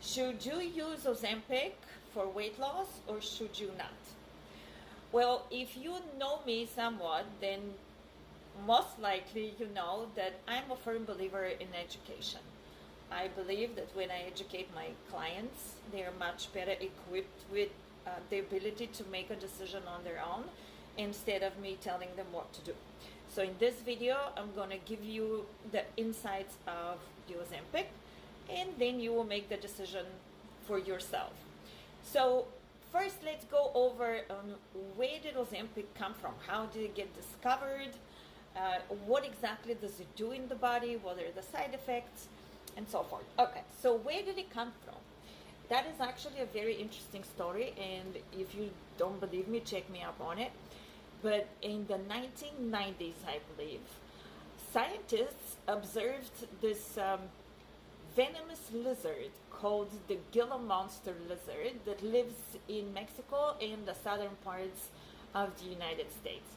Should you use Ozempic for weight loss or should you not? Well, if you know me somewhat, then most likely you know that I'm a firm believer in education. I believe that when I educate my clients, they are much better equipped with the ability to make a decision on their own instead of me telling them what to do. So in this video, I'm going to give you the insights of the Ozempic, and then you will make the decision for yourself. So first, let's go over where did Ozempic come from? How did it get discovered? What exactly does it do in the body? What are the side effects? And so forth. Okay, so where did it come from? That is actually a very interesting story, and if you don't believe me, check me up on it. But in the 1990s, I believe, scientists observed this venomous lizard called the Gila monster lizard that lives in Mexico and the southern parts of the United States.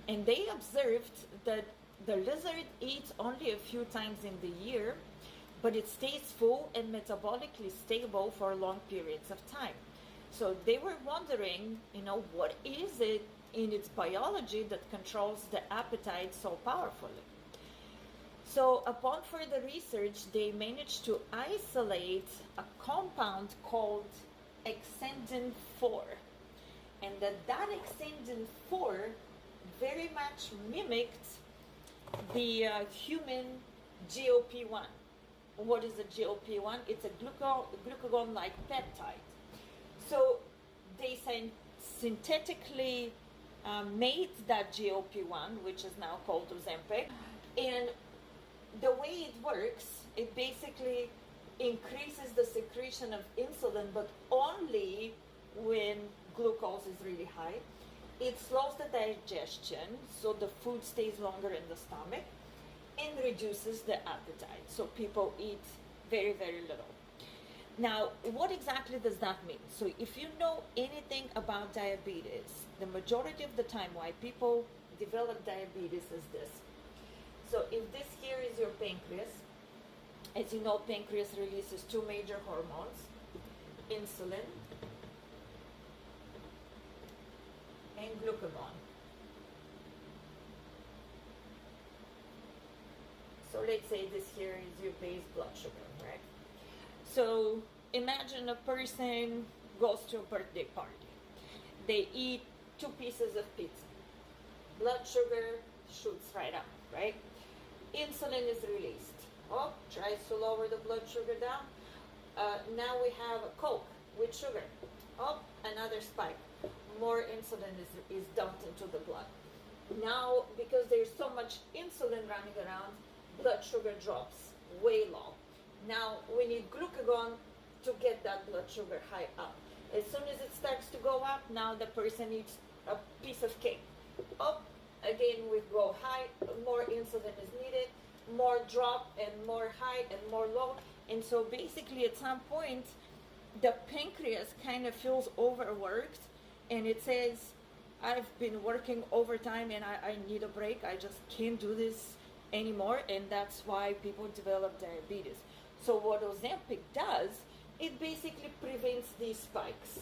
And they observed that the lizard eats only a few times in the year, but it stays full and metabolically stable for long periods of time. So they were wondering, what is it in its biology that controls the appetite so powerfully? So upon further research, they managed to isolate a compound called exendin 4. And that exendin 4 very much mimicked the human GLP-1. What is a GLP-1? It's a glucagon-like peptide. So they synthetically made that GLP-1, which is now called Ozempic, and the way it works, it basically increases the secretion of insulin, but only when glucose is really high. It slows the digestion, so the food stays longer in the stomach, and reduces the appetite. So people eat very, very little. Now, what exactly does that mean? So if you know anything about diabetes, the majority of the time why people develop diabetes is this. So if this here is your pancreas, as you know, pancreas releases two major hormones, insulin and glucagon. So let's say this here is your base blood sugar, right? So imagine a person goes to a birthday party. They eat 2 pieces of pizza. Blood sugar shoots right up, right? Insulin is released. Oh, tries to lower the blood sugar down. Now we have a Coke with sugar. Oh, another spike. More insulin is dumped into the blood. Now, because there's so much insulin running around, blood sugar drops way low. Now we need glucagon to get that blood sugar high up. As soon as it starts to go up, now the person eats a piece of cake. Up again, we go high, more insulin is needed, more drop and more high and more low. And so basically at some point, the pancreas kind of feels overworked and it says, I've been working overtime and I need a break. I just can't do this anymore. And that's why people develop diabetes. So what Ozempic does, it basically prevents these spikes.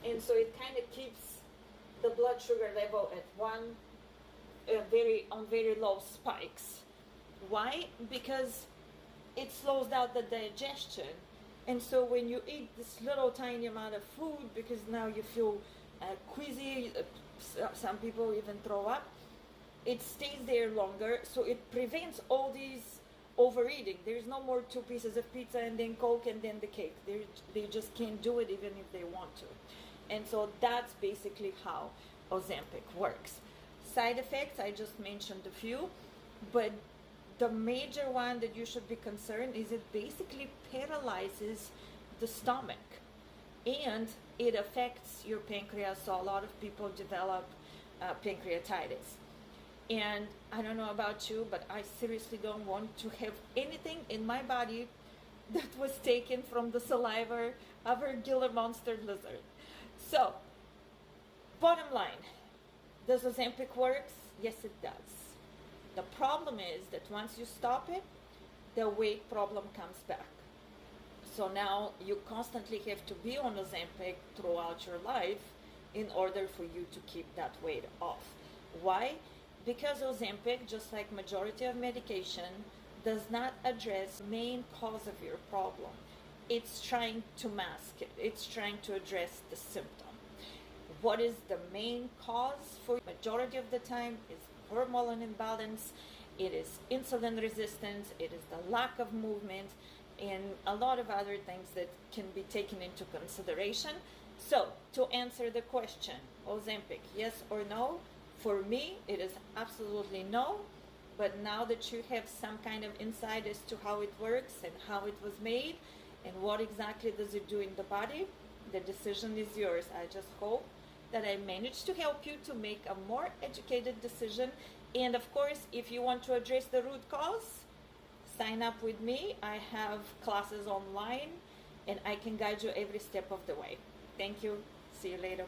And so it kind of keeps the blood sugar level at very low spikes. Why? Because it slows down the digestion. And so when you eat this little tiny amount of food, because now you feel queasy, some people even throw up, it stays there longer, so it prevents all these overeating. There's no more 2 pieces of pizza and then Coke and then the cake. They just can't do it even if they want to. And so that's basically how Ozempic works. Side effects, I just mentioned a few, but the major one that you should be concerned is it basically paralyzes the stomach and it affects your pancreas. So a lot of people develop pancreatitis. And I don't know about you, but I seriously don't want to have anything in my body that was taken from the saliva of a Gila monster lizard. So, bottom line, does Ozempic works? Yes, it does. The problem is that once you stop it, the weight problem comes back. So now you constantly have to be on Ozempic throughout your life in order for you to keep that weight off. Why? Because Ozempic, just like majority of medication, does not address the main cause of your problem. It's trying to mask it. It's trying to address the symptom. What is the main cause for majority of the time is hormonal imbalance, it is insulin resistance, it is the lack of movement, and a lot of other things that can be taken into consideration. So, to answer the question, Ozempic, yes or no? For me, it is absolutely no. But now that you have some kind of insight as to how it works and how it was made and what exactly does it do in the body, the decision is yours. I just hope that I managed to help you to make a more educated decision. And of course, if you want to address the root cause, sign up with me. I have classes online and I can guide you every step of the way. Thank you. See you later.